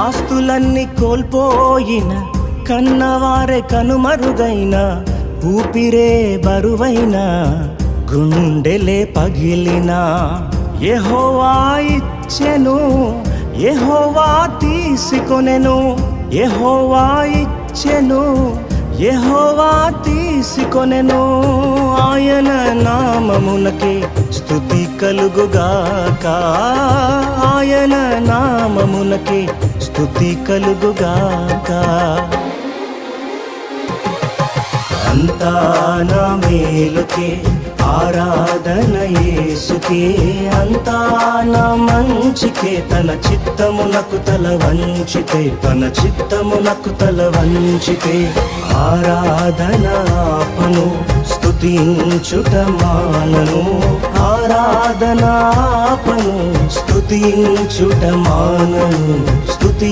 ఆస్తులన్నీ కోల్పోయిన, కన్నవారే కనుమరుగైన, ఊపిరే బరువైన, గుండెలే పగిలిన, యెహోవా ఇచ్చెను, యెహోవా తీసుకొనెను, యెహోవా ఇచ్చెను, యెహోవా తీసుకొనెను. ఆయన నామమునకే స్తుతి కలుగుగాక, ఆయన నామమునకే స్తుతి కలుగుగాక. అంతా నా మేలుకే ఆరాధన యేసుకే, అంతా నా మంచికే, తన చిత్తమునకు తల వంచితే, తన చిత్తమునకు తల వంచితే, ఆరాధన ఆపను, స్తుతించుట మానను, ఆరాధన ఆపను, స్తుతించుట మానను, స్తుతి